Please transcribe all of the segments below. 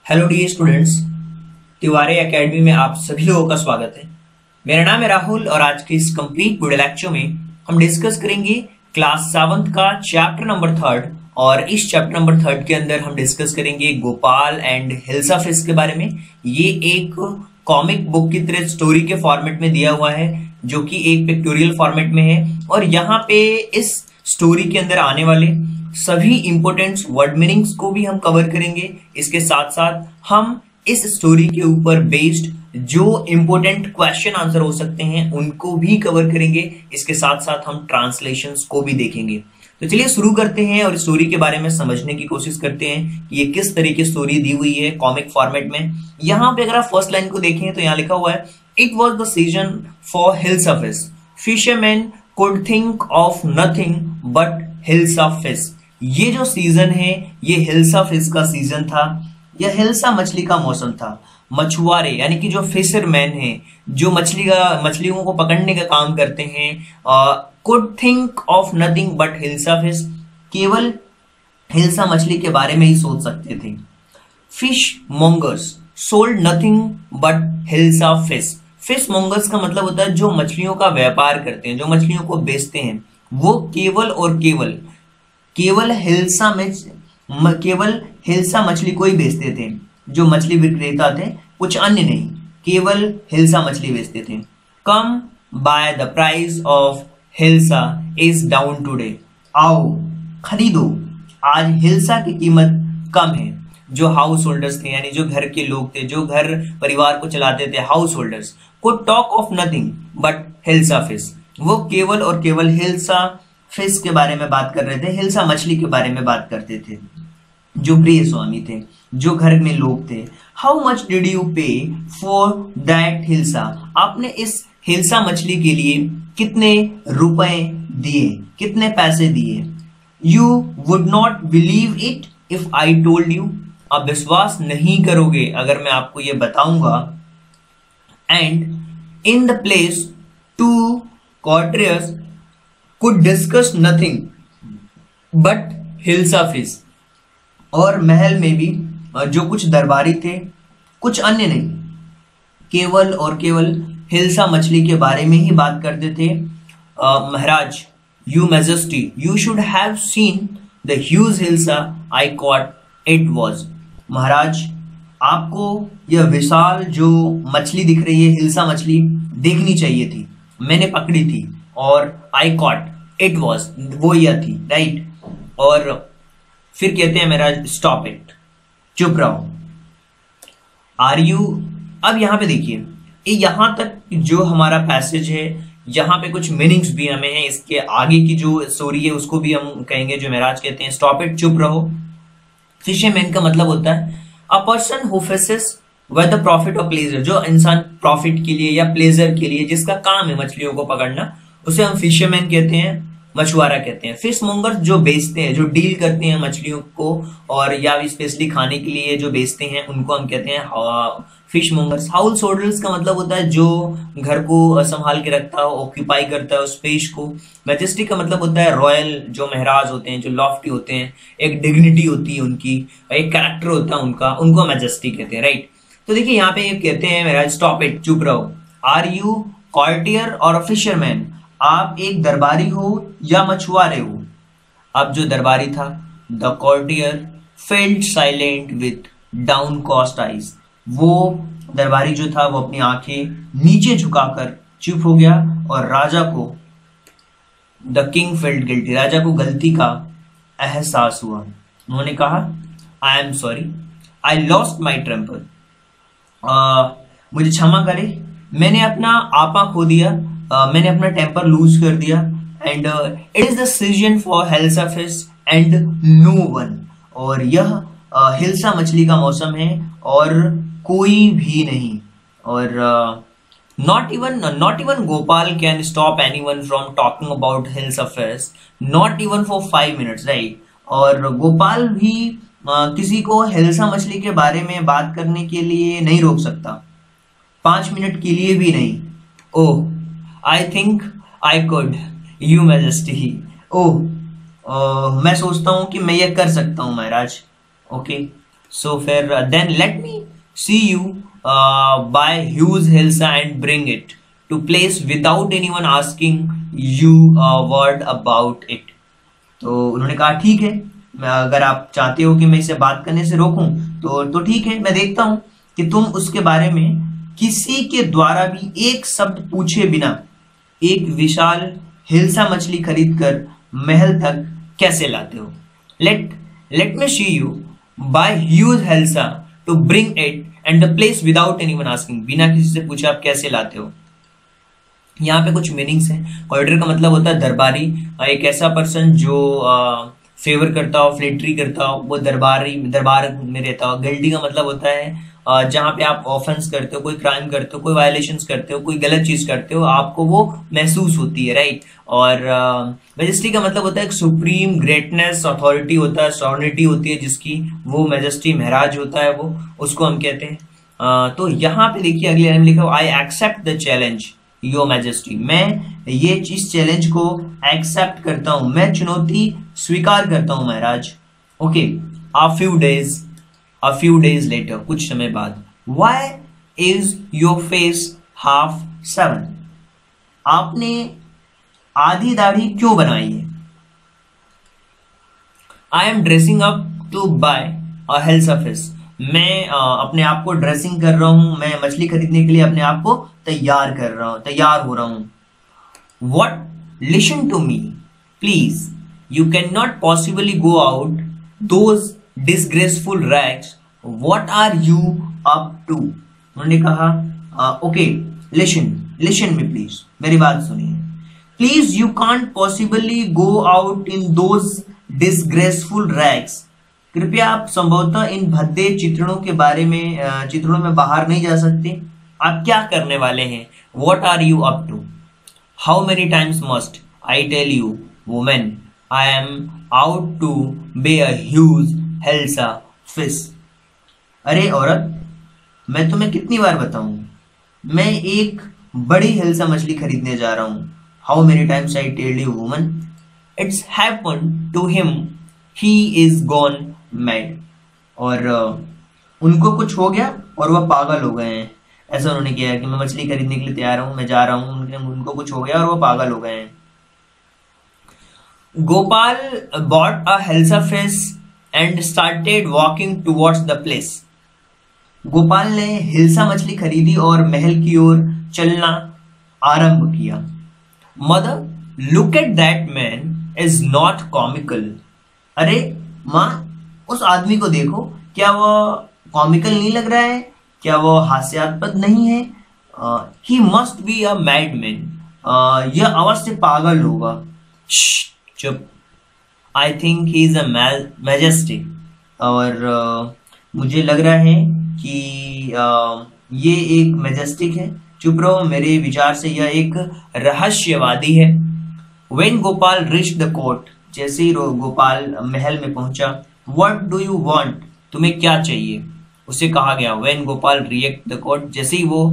Hello dear students, Tiwari Academy में आप सभी लोगों का स्वागत है। मेरा नाम है राहुल और आज के इस कंप्लीट वीडियो लेक्चर में हम डिस्कस करेंगे क्लास 7th का चैप्टर नंबर 3 और इस चैप्टर नंबर 3 के अंदर हम डिस्कस करेंगे गोपाल एंड हिल्सा फिश के बारे में। ये एक कॉमिक बुक की तरह स्टोरी के फॉर्मेट में दिया हुआ है जो कि एक पिक्टोरियल फॉर्मेट में है और यहाँ पे इस स्टोरी के अंदर आने वाले सभी इंपोर्टेंट वर्ड मीनिंग्स को भी हम कवर करेंगे। इसके साथ साथ हम इस स्टोरी के ऊपर बेस्ड जो इंपोर्टेंट क्वेश्चन आंसर हो सकते हैं उनको भी कवर करेंगे। इसके साथ साथ हम ट्रांसलेशंस को भी देखेंगे। तो चलिए शुरू करते हैं और स्टोरी के बारे में समझने की कोशिश करते हैं कि ये किस तरह की स्टोरी दी हुई है कॉमिक फॉर्मेट में। यहाँ पे अगर आप फर्स्ट लाइन को देखें तो यहाँ लिखा हुआ है, it was the season for hilsa fish, fisherman could think of nothing but hilsa fish. ये जो सीजन है ये हिल्सा फिश का सीजन था। यह हिल्सा मछली का मौसम था। मछुआरे यानी कि जो फिशरमैन है, जो मछलियों को पकड़ने का काम करते हैं, could think of nothing but hilsa fish, केवल हिल्सा मछली के बारे में ही सोच सकते थे। Fish mongers sold nothing but hilsa fish. Fish mongers का मतलब होता है जो मछलियों का व्यापार करते हैं, जो मछलियों को बेचते हैं, वो केवल और केवल हिल्सा मछली को ही बेचते थे। जो मछली विक्रेता थे, कुछ अन्य नहीं, केवल हिल्सा मछली बेचते थे। Come by the price of hilsa is down today. आओ खरीदो, आज हिल्सा की कीमत कम है। जो हाउस होल्डर्स थे यानी जो घर के लोग थे, जो घर परिवार को चलाते थे, house holders, could talk of nothing but hilsa fish. वो केवल और केवल हिल्सा फिश के बारे में बात कर रहे थे, हिल्सा मछली के बारे में बात करते थे। जो गृह स्वामी थे, जो घर में लोग थे। हाउ मच डिड यू पे फॉर दैट हिल्सा। आपने इस हिल्सा मछली के लिए कितने रुपए दिए, कितने पैसे दिए। You would not believe it if I told you. आप विश्वास नहीं करोगे अगर मैं आपको यह बताऊंगा। And in the place to courtiers could discuss nothing but hilsa fish. और महल में भी जो कुछ दरबारी थे, कुछ अन्य नहीं, केवल और केवल हिल्सा मछली के बारे में ही बात करते थे। महाराज, your majesty, you should have seen the huge hilsa I caught it was. महाराज, आपको यह विशाल जो मछली दिख रही है, हिल्सा मछली, देखनी चाहिए थी, मैंने पकड़ी थी। और आई कॉट इट वॉज, वो यह थी, राइट। और फिर कहते हैं मेरा स्टॉप इट, चुप रहो। आर यू, अब यहां पे देखिए, यहां तक जो हमारा पैसेज है, यहां पे कुछ मीनिंग्स भी हमें है। इसके आगे की जो स्टोरी है उसको भी हम कहेंगे। जो महाराज कहते हैं स्टॉप इट, चुप रहो। फिशरमैन का मतलब होता है a person who fishes with the profit और प्लेजर। जो इंसान प्रॉफिट के लिए या प्लेजर के लिए जिसका काम है मछलियों को पकड़ना, उसे हम फिशरमैन कहते हैं, मछुआरा कहते हैं। फिश मॉन्गर्स जो बेचते हैं, जो डील करते हैं मछलियों को, और या स्पेशली खाने के लिए जो बेचते हैं, उनको हम कहते हैं फिश मॉन्गर्स। हाउस होल्डर्स का मतलब होता है जो घर को संभाल के रखता है, ऑक्यूपाई करता है उस स्पेस को। मैजेस्टी का मतलब होता है रॉयल, जो महाराज होते हैं, जो लॉफ्टी होते हैं, एक डिग्निटी होती है उनकी, एक कैरेक्टर होता है उनका, उनको मैजेस्टी कहते हैं, राइट। तो देखिए यहाँ पे कहते हैं महाराज स्टॉप इट, चुप रहो। आर यू कॉर्टियर और फिशरमैन। आप एक दरबारी हो या मछुआरे हो। अब जो दरबारी था, the courtier felt silent with downcast eyes. वो दरबारी जो था वो अपनी आंखें नीचे झुकाकर चुप हो गया। और राजा को, द किंग फेल्ट गिल्टी, राजा को गलती का एहसास हुआ। उन्होंने कहा, I am sorry, I lost my temper. मुझे क्षमा करे, मैंने अपना आपा खो दिया, मैंने अपना टेम्पर लूज कर दिया। And it is the season for hilsa fish and no one. और यह हिल्सा मछली का मौसम है और कोई भी नहीं। और not even Gopal can stop anyone from talking about hilsa fish, not even for 5 minutes, right. और गोपाल भी किसी को हिल्सा मछली के बारे में बात करने के लिए नहीं रोक सकता, 5 मिनट के लिए भी नहीं। Oh, I think I could, your majesty. Oh, मैं सोचता हूं कि मैं ये कर सकता हूं महाराज। ओके, सो फिर then let me see you buy huge hilsa and bring it to place without anyone asking you word about it. तो उन्होंने कहा ठीक है, अगर आप चाहते हो कि मैं इसे बात करने से रोकूं तो ठीक है, मैं देखता हूं कि तुम उसके बारे में किसी के द्वारा भी एक शब्द पूछे बिना एक विशाल हिल्सा मछली खरीद कर महल तक कैसे लाते हो। Let me see you buy huge hilsa to bring it and the place without anyone asking. बिना किसी से पूछे आप कैसे लाते हो। यहाँ पे कुछ मीनिंग्स हैं। ऑर्डर का मतलब होता है दरबारी, एक ऐसा पर्सन जो फेवर करता हो, फ्लेटरी करता हो, वो दरबार में रहता हो। गिल्टी का मतलब होता है जहाँ पे आप ऑफेंस करते हो, कोई क्राइम करते हो, कोई वायलेशंस करते हो, कोई गलत चीज करते हो, आपको वो महसूस होती है, राइट। और मेजेस्टी का मतलब होता है एक सुप्रीम ग्रेटनेस, अथॉरिटी होता है, सॉवर्निटी होती है जिसकी, वो मेजेस्टी महराज होता है, वो उसको हम कहते हैं। तो यहाँ पे देखिए अगले लाइन में लिखा हुआ I accept the challenge your majesty. मैं ये इस चैलेंज को एक्सेप्ट करता हूं, मैं चुनौती स्वीकार करता हूं महाराज। Okay, a few days later, कुछ समय बाद, why is your face half seven? आपने आधी दाढ़ी क्यों बनाई है? I am dressing up to buy a healthy fish. मैं अपने आप को ड्रेसिंग कर रहा हूं, मैं मछली खरीदने के लिए अपने आप को तैयार हो रहा हूं। What? Listen to me, please. You cannot possibly go out those disgraceful rags. What are you up to? उन्होंने कहा ओके, listen me please. मेरी बात सुनिए। Please, you can't possibly go out in those disgraceful rags. कृपया आप संभवतः इन भद्दे चित्रणों में बाहर नहीं जा सकते। आप क्या करने वाले हैं? What are you up to? How many times must I tell you, woman, I am out to buy a huge Helsa fish. अरे औरत, मैं तुम्हें कितनी बार बताऊं, मैं एक बड़ी हिल्सा मछली खरीदने जा रहा हूं। How many times I tell you, woman? It's happened to him. He is gone mad. और उनको कुछ हो गया और वह पागल हो गए हैं। ऐसा उन्होंने किया कि मैं मछली खरीदने के लिए तैयार हूं, मैं जा रहा हूं, उनको कुछ हो गया और वो पागल हो गए हैं। Gopal bought a Helsa fish and started walking towards the place. Gopal ने हिल्सा मछली खरीदी और महल की ओर चलना आरंभ किया। Mother, look at that man is not comical. अरे माँ, उस आदमी को देखो, क्या वह कॉमिकल नहीं लग रहा है? क्या वो हास्यास्पद नहीं है? He must be a madman. यह अवश्य पागल होगा। चुप। I think he is a majesty. और मुझे लग रहा है कि ये एक मैजेस्टिक है। चुप रहो, मेरे विचार से यह एक रहस्यवादी है। When Gopal reach the court, जैसे ही गोपाल महल में पहुंचा, व्हाट डू यू वांट? तुम्हें क्या चाहिए? उसे कहा गया when Gopal react the court, जैसे ही वो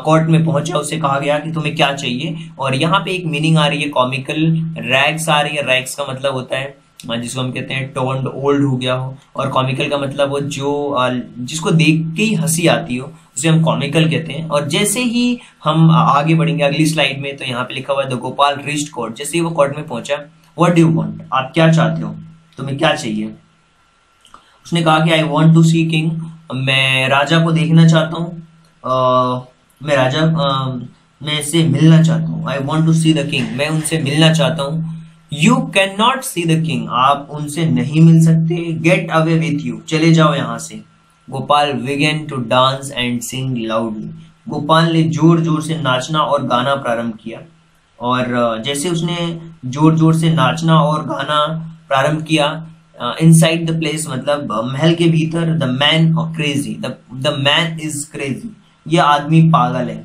कोर्ट में पहुंचा उसे कहा गया कि तुम्हें क्या चाहिए। और यहाँ पे एक मीनिंग आ रही है कॉमिकल, रैग्स आ रही है। रैग्स का मतलब होता है जिसको हम कहते हैं टोन्ड, ओल्ड हो गया हो, और कॉमिकल का मतलब वो जो जिसको देख के ही हंसी आती हो उसे हम कॉमिकल कहते हैं। और जैसे ही हम आगे बढ़ेंगे अगली स्लाइड में, तो यहाँ पे लिखा हुआ है द गोपाल रीच्ड कोर्ट, जैसे ही वो कोर्ट में पहुंचा, व्हाट डू यू वांट? आप क्या चाहते हो? तुम्हें क्या चाहिए? उसने कहा कि I want to see king, मैं राजा को देखना चाहता हूँ। मैं इससे मिलना चाहता हूँ। I want to see the king, मैं उनसे मिलना चाहता हूँ। You can not see the king, आप उनसे नहीं मिल सकते। गेट अवे विथ यू, चले जाओ यहाँ से। Gopal began to dance and sing loudly, Gopal ने जोर जोर से नाचना और गाना प्रारंभ किया। और जैसे उसने जोर जोर से नाचना और गाना प्रारंभ किया, इनसाइड द प्लेस मतलब महल के भीतर, the man crazy, the man is crazy, यह आदमी पागल है।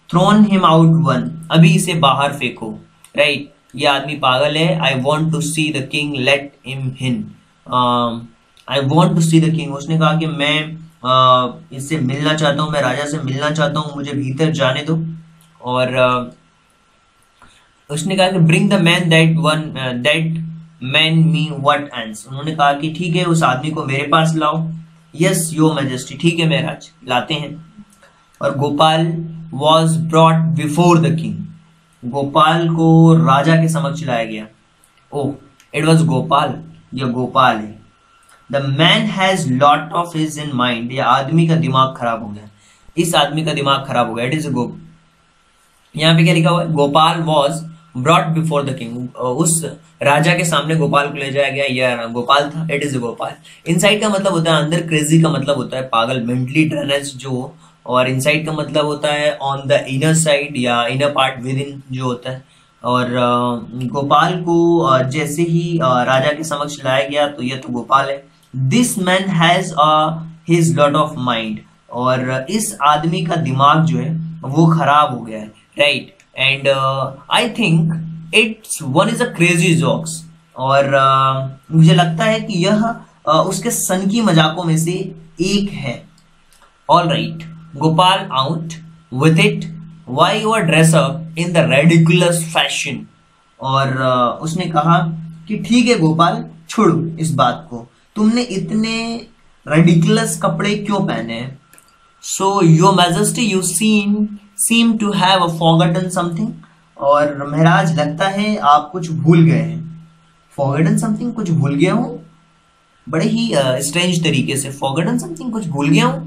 थ्रोन हिम आउट वन, अभी इसे बाहर फेंको, राइट, यह आदमी पागल है। I want to see the king, let him in. I want to see the king, उसने कहा कि मैं इससे मिलना चाहता हूँ, मैं राजा से मिलना चाहता हूँ, मुझे भीतर जाने दो। और उसने कहा कि bring the man that man me what ends, उन्होंने कहा कि ठीक है, उस आदमी को मेरे पास लाओ। यस योर मैजेस्टी, ठीक है महाराज, लाते हैं। और Gopal was brought before the king, Gopal को राजा के समक्ष लाया गया। ओह इट वॉज गोपाल, यह गोपाल है। The man has lot of his in mind, यह आदमी का दिमाग खराब हो गया, इस आदमी का दिमाग खराब हो गया। इट इज गो, यहाँ पे क्या लिखा हुआ है, Gopal was brought before the king, उस राजा के सामने गोपाल को ले जाया गया, यह गोपाल था। It is Gopal. इनसाइड का मतलब होता है अंदर, क्रेजी का मतलब होता है पागल, मेंटली ड्रेनेज जो, और इनसाइड का मतलब होता है ऑन द इनर साइड या इनर पार्ट विद इन जो होता है। और गोपाल को जैसे ही राजा के समक्ष लाया गया तो यह तो गोपाल है। This man has his lot of mind, और इस आदमी का दिमाग जो है वो खराब हो गया है, right. And I think it's one is a crazy jokes, और मुझे लगता है कि यह उसके सन की मजाकों में से एक है। All right, Gopal out with it, why you are dress up in the ridiculous fashion. और उसने कहा कि ठीक है गोपाल, छोड़ो इस बात को, तुमने इतने रेडिकुलस कपड़े क्यों पहने हैं। So your majesty you seem to have forgotten something, और महाराज लगता है आप कुछ भूल गए हैं। फॉरगॉटन समथिंग, कुछ भूल गया हूं, बड़े ही स्ट्रेंज तरीके से, फॉरगॉटन समथिंग, कुछ भूल गया हूं।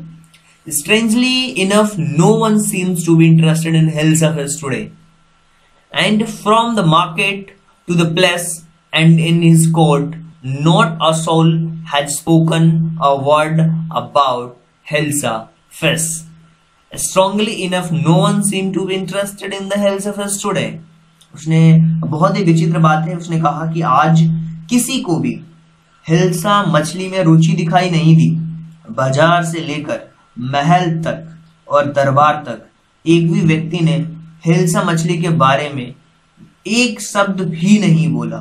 Strangely enough, no one seems to be interested in hills of his today. And from the market to the palace and in his court, not a soul had spoken a word about Hilsa Fes. Strongly enough, no one seemed to be interested in the hills of his today. उसने बहुत ही विचित्र बात है, उसने कहा कि आज किसी को भी हिल्सा मछली में रुचि दिखाई नहीं दी। बाजार से लेकर महल तक और दरबार तक एक भी व्यक्ति ने हिल्सा मछली के बारे में एक शब्द भी नहीं बोला।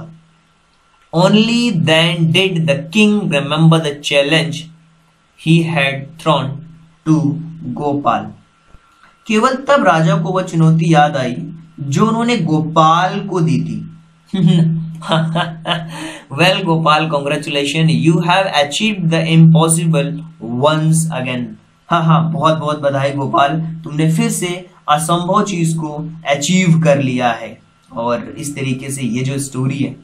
Only then did the king remember the challenge he had thrown to Gopal. केवल तब राजा को वह चुनौती याद आई जो उन्होंने गोपाल को दी थी। Well Gopal, congratulation, you have achieved the impossible once again. हाँ हाँ, बहुत बहुत बधाई गोपाल, तुमने फिर से असंभव चीज को अचीव कर लिया है। और इस तरीके से ये जो स्टोरी है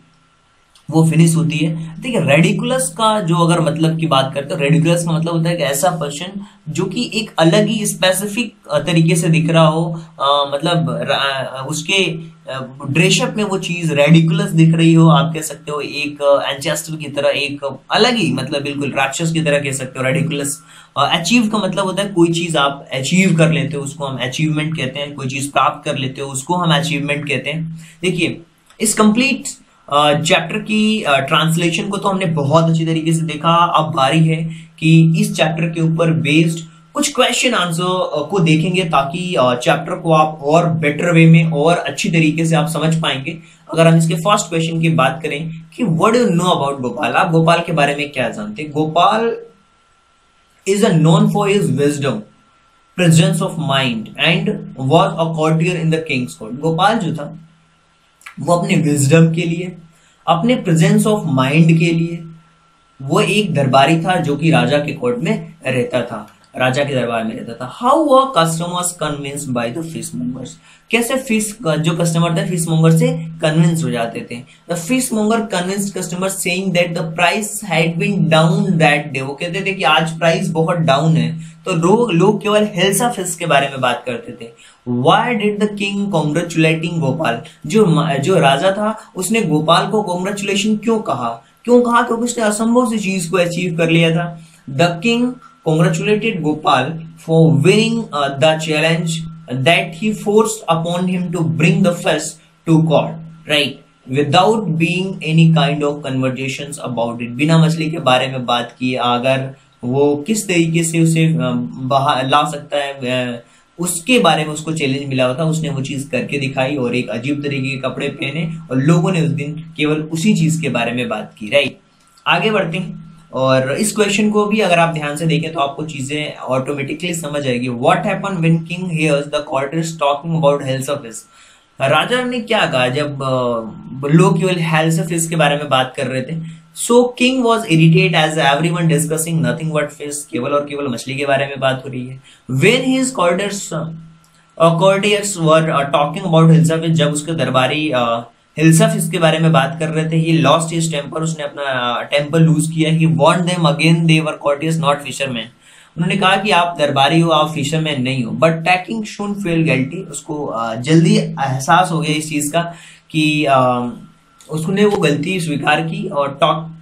वो फिनिश होती है। देखिए रेडिकुलस का जो अगर मतलब की बात करते हैं, रेडिकुलस का मतलब होता है कि ऐसा पर्सन जो कि एक अलग ही स्पेसिफिक तरीके से दिख रहा हो, मतलब उसके ड्रेसअप में वो चीज रेडिकुलस दिख रही हो, आप कह सकते हो एक एंचेस्टर की तरह, एक अलग ही, मतलब बिल्कुल राक्षस की तरह कह सकते हो रेडिकुलस। अचीव का मतलब होता है कोई चीज आप अचीव कर लेते हो, उसको हम अचीवमेंट कहते हैं। कोई चीज प्राप्त कर लेते हो उसको हम अचीवमेंट कहते हैं। देखिए इस कंप्लीट चैप्टर की ट्रांसलेशन को तो हमने बहुत अच्छी तरीके से देखा। अब बारी है कि इस चैप्टर के ऊपर बेस्ड कुछ क्वेश्चन आंसर को देखेंगे, ताकि चैप्टर को आप और बेटर वे में और अच्छी तरीके से आप समझ पाएंगे। अगर हम इसके फर्स्ट क्वेश्चन की बात करें कि what do you know about Gopal, आप गोपाल के बारे में क्या जानते हैं। Gopal is known for his wisdom, presence of mind and was a courtier in the king's court. Gopal जो था वो अपने विजडम के लिए, अपने प्रेजेंस ऑफ माइंड के लिए, वो एक दरबारी था जो कि राजा के कोर्ट में रहता था, राजा के दरबार में रहता था। How were customers convinced by the fishmongers, कैसे फिश जो कस्टमर थे फिश मोंगर से कन्विंस हो जाते थे। The fishmonger convinced customer saying that the price had been down that day, वो कहते थे कि आज प्राइस बहुत डाउन है, तो लोग केवल हिल्सा फिश के बारे में बात करते थे। Why did the king congratulating Gopal, जो राजा था उसने गोपाल को कॉन्ग्रेचुलेशन क्यों कहा, क्योंकि उसने असंभव सी चीज को अचीव कर लिया था। The king congratulated Gopal for winning the challenge that he forced upon him to bring the fish to court, right? Without being any kind of conversations about it, बिना मछली के बारे में बात की, अगर वो किस तरीके से उसे बाहर ला सकता है, उसके बारे में उसको चैलेंज मिला हुआ था, उसने वो चीज करके दिखाई और एक अजीब तरीके के कपड़े पहने, और लोगों ने उस दिन केवल उसी चीज के बारे में बात की, राइट। आगे बढ़ते हैं, और इस क्वेश्चन को भी अगर आप ध्यान से देखें तो आपको चीजें ऑटोमेटिकली समझ आएगी। What happen when king hears the courtiers talking about health of fish, राजा ने क्या कहा जब लोग केवल हेल्थ ऑफ फिश के बारे में बात कर रहे थे। So king was irritate as everyone discussing nothing but fish, केवल और केवल मछली के बारे में बात हो रही है। When his courtiers were talking about hilsa fish, जब उसके दरबारी हिल्सा फिश के बारे में बात कर रहे थे, ही लॉस्ट हिज टेम्पर, उसने अपना टेम्पर लूज किया। He warned them again they were courtiers not fishermen, उन्होंने कहा कि आप दरबारी हो, आप फिशरमैन नहीं हो। But tacking should feel guilty, उसको जल्दी एहसास हो गया इस चीज का कि उसने वो गलती स्वीकार की। और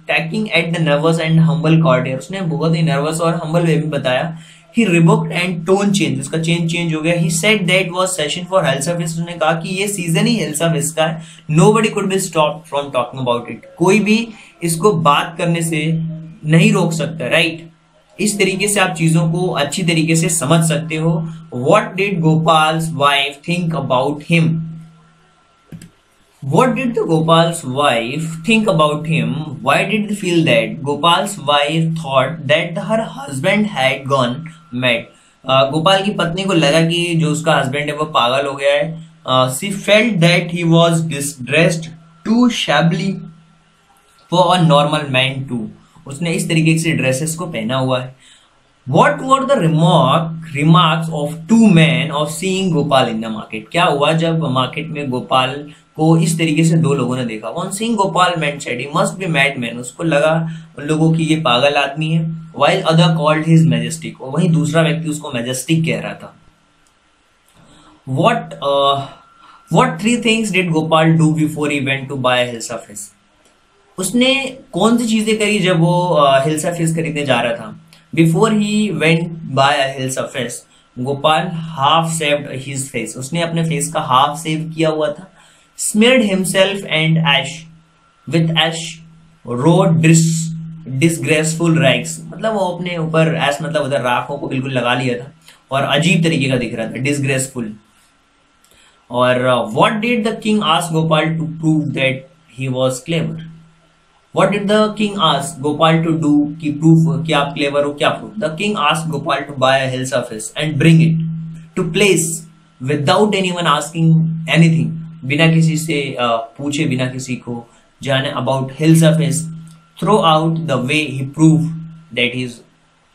taking at the nervous and humble courtier, उसने बहुत ही नर्वस और हम्बल वे में बताया। He rebuked and tone change, उसका चेंज हो गया। He said that was session for hilsa fish, उसने कहा कि ये सीजन ही हिल्सा फिश का है। Nobody could be stopped from talking about it, कोई भी इसको बात करने से नहीं रोक सकता, राइट। इस तरीके से आप चीजों को अच्छी तरीके से समझ सकते हो। What did गोपाल्स wife think about him, What did the Gopal's wife think about him? Why did they feel that? Gopal's wife thought that her husband had gone mad. Gopal की पत्नी को लगा कि जो उसका हस्बैंड है वो पागल हो गया है। She felt that he was dressed too shabbily for a normal man too. उसने इस तरीके से ड्रेसेस को पहना हुआ है। What were the remarks of two men of seeing Gopal in the market? क्या हुआ जब मार्केट में गोपाल को इस तरीके से दो लोगों ने देखा। One seeing Gopal man said he must be madman, उसको लगा उन लोगों की ये पागल आदमी है। While other called his majestic, और वहीं दूसरा व्यक्ति उसको मैजेस्टिक कह रहा था। What three things did Gopal do before he went to buy hilsa fish? उसने कौन सी चीजें करी जब वो हिल्सा फिश खरीदने जा रहा था? Before he went buy a hilsa fish, Gopal half shaved his face, उसने अपने फेस का हाफ सेव किया हुआ था। Smeared himself and ash with ash wrote disgraceful rags, मतलब वो अपने ऊपर ऐश मतलब उधर राखों को बिल्कुल लगा लिया था और अजीब तरीके का दिख रहा था, disgraceful। और what did the king ask Gopal to prove that he was clever? What did the king ask Gopal to do कि proof कि आप क्लेवर हो, क्या proof? The king asked Gopal to buy a hilsa fish and bring it to place without anyone asking anything, बिना किसी से पूछे, बिना किसी को जाने about hilsa fish, throughout the way he proved that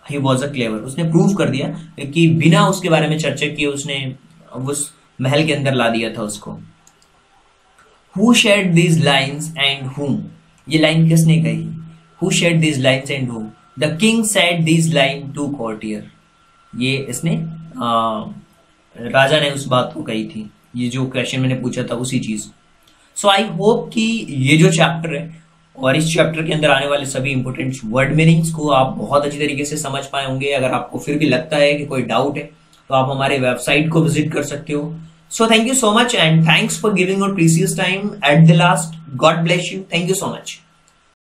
he was a clever, उसने प्रूव कर दिया कि बिना उसके बारे में चर्चा किए उसने उस महल के अंदर ला दिया था उसको। Who shared these lines and whom? ये लाइन किसने कही? Who shared these lines and whom? The king said these lines to courtier, ये इसने राजा ने उस बात को कही थी। ये जो क्वेश्चन मैंने पूछा था उसी चीज। सो आई होप कि ये जो चैप्टर है और इस चैप्टर के अंदर आने वाले सभी इंपोर्टेंट वर्ड मीनिंग्स को आप बहुत अच्छी तरीके से समझ पाए होंगे। अगर आपको फिर भी लगता है कि कोई डाउट है तो आप हमारे वेबसाइट को विजिट कर सकते हो। So thank you so much and thanks for giving your precious time at the last. God bless you. Thank you so much.